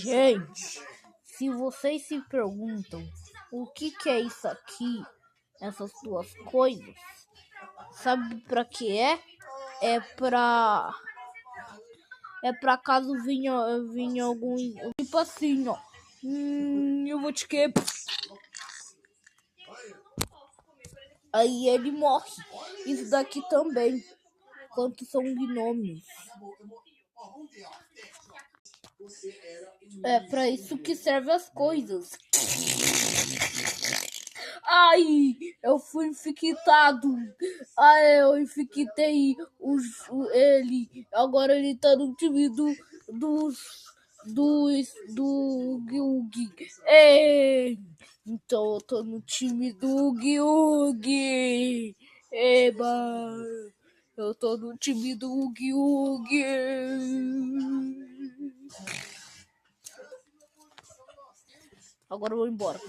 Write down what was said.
Gente, se vocês se perguntam o que é isso aqui, essas duas coisas, sabe pra que é? É pra caso vinha algum tipo assim, ó. Eu vou te que aí ele morre. Isso daqui também. Quantos são gnomos? É pra isso que servem as coisas. Ai, eu fui infectado. Ai, eu infectei ele. Agora ele tá no time do Gyug. Então eu tô no time do Gyug. Eba, eu tô no time do Gyug. Agora eu vou embora.